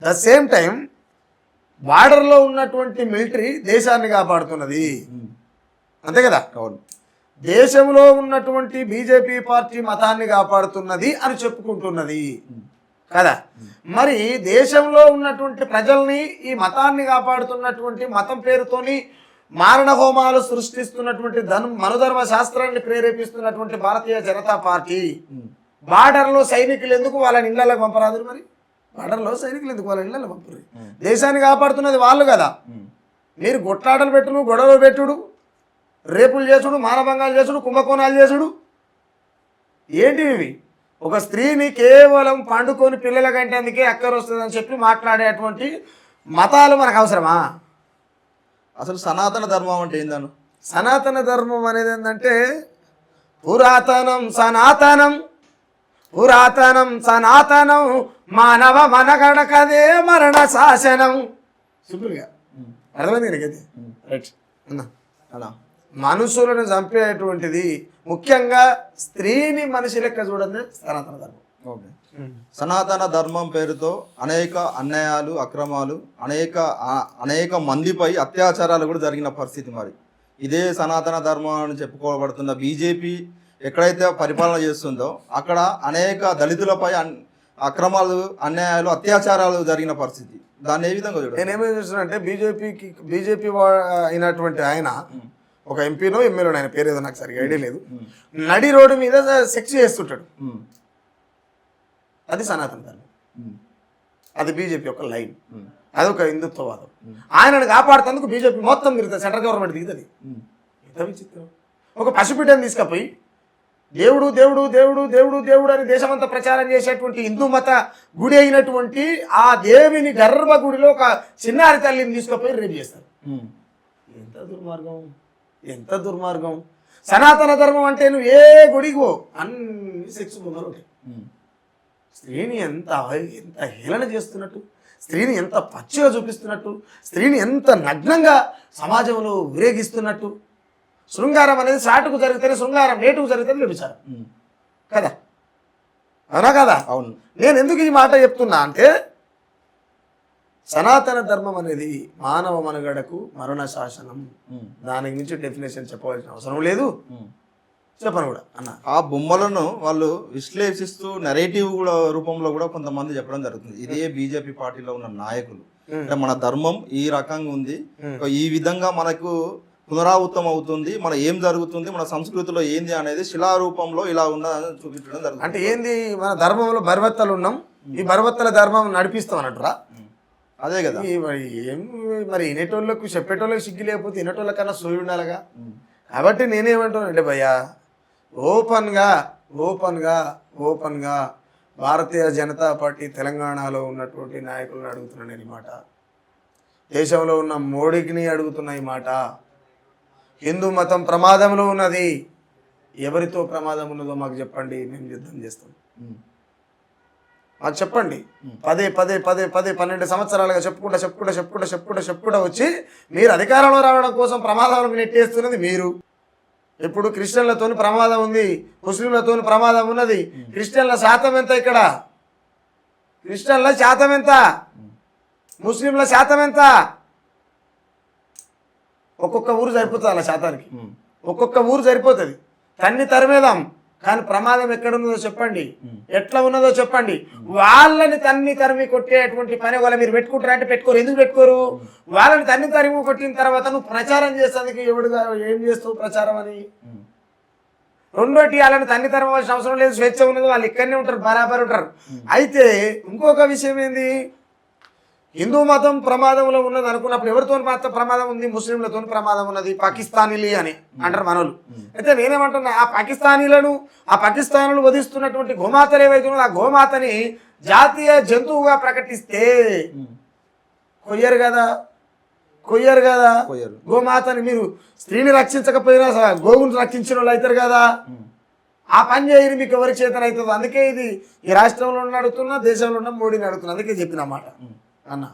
The same time బార్డర్లో ఉన్నటువంటి military దేశాన్ని కాపాడుతున్నది, అంతే కదా. అవును. దేశంలో ఉన్నటువంటి బీజేపీ పార్టీ మతాన్ని కాపాడుతున్నది అని చెప్పుకుంటున్నది కదా. మరి దేశంలో ఉన్నటువంటి ప్రజల్ని ఈ మతాన్ని కాపాడుతున్నటువంటి మతం పేరుతోని మారణ హోమాలు సృష్టిస్తున్నటువంటి మనుధర్మ శాస్త్రాన్ని ప్రేరేపిస్తున్నటువంటి భారతీయ జనతా పార్టీ బార్డర్లో సైనికులు ఎందుకు వాళ్ళని ఇళ్లకు పంపరాదు? మరి బార్డర్లో సైనికులు ఎందుకు వాళ్ళ ఇళ్లకు పంపరు? దేశాన్ని కాపాడుతున్నది వాళ్ళు కదా. మీరు గొట్లాటలు పెట్టుడు, గొడవలు పెట్టుడు, రేపులు చేసుడు, మానభంగాలు చేసుడు, కుంభకోణాలు చేసుడు ఏంటివి ఇవి? ఒక స్త్రీని కేవలం పండుకొని పిల్లల కంటే అందుకే అక్కర వస్తుందని చెప్పి మాట్లాడేటువంటి మతాలు మనకు అవసరమా? అసలు సనాతన ధర్మం అంటే ఏందను? సనాతన ధర్మం అనేది ఏంటంటే పురాతనం సనాతనం, పురాతనం సనాతనం, మానవ మనగడకదే మరణ శాసనం. సింపుల్గా అర్థమైంది నీకైతే. రైట్ అన్నా. అలా మనుషులను చంపేటువంటిది ముఖ్యంగా స్త్రీని మనిషి లెక్క చూడండి సనాతన ధర్మం. ఓకే. సనాతన ధర్మం పేరుతో అనేక అన్యాయాలు, అక్రమాలు, అనేక మందిపై అత్యాచారాలు కూడా జరిగిన పరిస్థితి. మరి ఇదే సనాతన ధర్మం అని చెప్పుకోబడుతున్న బీజేపీ ఎక్కడైతే పరిపాలన చేస్తుందో అక్కడ అనేక దళితులపై అక్రమాలు, అన్యాయాలు, అత్యాచారాలు జరిగిన పరిస్థితి. దాన్ని ఏ విధంగా చూడాలి? నేనేమేం చూస్తున్నానంటే బీజేపీ అయినటువంటి ఆయన ఒక ఎంపీనో ఎమ్మెల్యేనో, ఆయన పేరు ఏదో నాకు సరిగా ఐడియా లేదు, నడి రోడ్డు మీద సెక్స్ చేస్తుంటాడు. అది సనాతన ధర్మం, అది బీజేపీ యొక్క లైన్, అదొక హిందుత్వవాదం. ఆయనను కాపాడుతందుకు బీజేపీ మొత్తం తిరుగుతుంది, సెంట్రల్ గవర్నమెంట్ దిగుతుంది. ఎంత విచిత్రం! ఒక పసిబిడ్డను తీసుకుపోయి దేవుడు దేవుడు దేవుడు దేవుడు దేవుడు అని దేశమంతా ప్రచారం చేసేటువంటి హిందూ మత గుడి అయినటువంటి ఆ దేవిని గర్భగుడిలో ఒక చిన్నారి తల్లిని తీసుకుపోయి రేపు చేస్తారు. ఎంత దుర్మార్గం, ఎంత దుర్మార్గం! సనాతన ధర్మం అంటే నువ్వు ఏ గుడికి పో అన్ని సెక్స్ ముందర ఉంటాయి. స్త్రీని ఎంత ఎంత హేళన చేస్తున్నట్టు, స్త్రీని ఎంత పచ్చిగా చూపిస్తున్నట్టు, స్త్రీని ఎంత నగ్నంగా సమాజంలో విరేగిస్తున్నట్టు. శృంగారం అనేది సాటుకు జరిగితేనే శృంగారం, నేటుకు జరిగితేనే వ్యభిచారం కదా. అవునా కదా? అవును. నేను ఎందుకు ఈ మాట చెప్తున్నా అంటే సనాతన ధర్మం అనేది మానవ మనుగడకు మరణ శాసనం. దానికి మించి డెఫినేషన్ చెప్పవలసిన అవసరం లేదు, చెప్పను కూడా అన్న. ఆ బొమ్మలను వాళ్ళు విశ్లేషిస్తూ నెరేటివ్ కూడా రూపంలో కూడా కొంతమంది చెప్పడం జరుగుతుంది. ఇదే బీజేపీ పార్టీలో ఉన్న నాయకులు అంటే మన ధర్మం ఈ రకంగా ఉంది, ఈ విధంగా మనకు పునరావృతం అవుతుంది, మన ఏం జరుగుతుంది, మన సంస్కృతిలో ఏంది అనేది శిలారూపంలో ఇలా ఉన్నదని చూపించడం జరుగుతుంది. అంటే ఏంది, మన ధర్మంలో బర్వత్తలు ఉన్నాం, ఈ బర్వత్తల ధర్మం నడిపిస్తాం అన్నట్టురా. అదే కదా. మరి వినేటోళ్ళకు చెప్పేటోళ్ళకి సిగ్గు లేకపోతే వినేటోళ్ళ కన్నా సోయి ఉండాలిగా. కాబట్టి నేనేమంటానంటే భయ్యా, ఓపెన్గా భారతీయ జనతా పార్టీ తెలంగాణలో ఉన్నటువంటి నాయకులను అడుగుతున్నాను నేను ఈ మాట, దేశంలో ఉన్న మోడీకి అడుగుతున్న ఈ మాట. హిందూ మతం ప్రమాదంలో ఉన్నది, ఎవరితో ప్రమాదం ఉన్నదో మాకు చెప్పండి, మేము యుద్ధం చేస్తాం. మాకు చెప్పండి. పదే 12 సంవత్సరాలుగా చెప్పుకుంటా వచ్చి మీరు అధికారంలో రావడం కోసం ప్రమాదాలను నెట్టేస్తున్నది మీరు. ఇప్పుడు క్రిస్టియన్లతో ప్రమాదం ఉంది, ముస్లింలతో ప్రమాదం ఉన్నది. క్రిస్టియన్ల శాతం ఎంత ఇక్కడ? క్రిస్టియన్ల శాతం ఎంత? ముస్లింల శాతం ఎంత? ఒక్కొక్క ఊరు సరిపోతుంది అలా శాతానికి, ఒక్కొక్క ఊరు సరిపోతుంది. తన్ని తరిమేదాం, కానీ ప్రమాదం ఎక్కడున్నదో చెప్పండి, ఎట్లా ఉన్నదో చెప్పండి. వాళ్ళని తన్ని తరిమి కొట్టేటువంటి పని వాళ్ళ మీరు పెట్టుకుంటారా అంటే పెట్టుకోరు. ఎందుకు పెట్టుకోరు? వాళ్ళని తన్ని తరిమి కొట్టిన తర్వాత నువ్వు ప్రచారం చేసేందుకు ఎవడుగా ఏం చేస్తావు ప్రచారం అని. రెండోటి, వాళ్ళని తన్ని తరమవలసిన అవసరం లేదు, స్వేచ్ఛ ఉన్నది, వాళ్ళు ఇక్కడనే ఉంటారు, బరాబర్ ఉంటారు. అయితే ఇంకొక విషయం ఏంది, హిందూ మతం ప్రమాదంలో ఉన్నది అనుకున్నప్పుడు ఎవరితో మాత్రం ప్రమాదం ఉంది? ముస్లింలతో ప్రమాదం ఉన్నది, పాకిస్తానీలీ అని అంటారు మనోళ్ళు. అయితే నేనేమంటున్నా, ఆ పాకిస్తానీలు వధిస్తున్నటువంటి గోమాతలు ఏవైతే ఆ గోమాతని జాతీయ జంతువుగా ప్రకటిస్తే కొయ్యరు కదా. గోమాతని మీరు స్త్రీని రక్షించకపోయినా గోవుని రక్షించిన వాళ్ళు అవుతారు కదా. ఆ పని చేయని మీకు ఎవరి చేతన అవుతుంది. అందుకే ఇది ఈ రాష్ట్రంలో అడుగుతున్నా, దేశంలో ఉన్న మోడీని అడుగుతున్నా. అందుకే చెప్పిన మాట అన్న.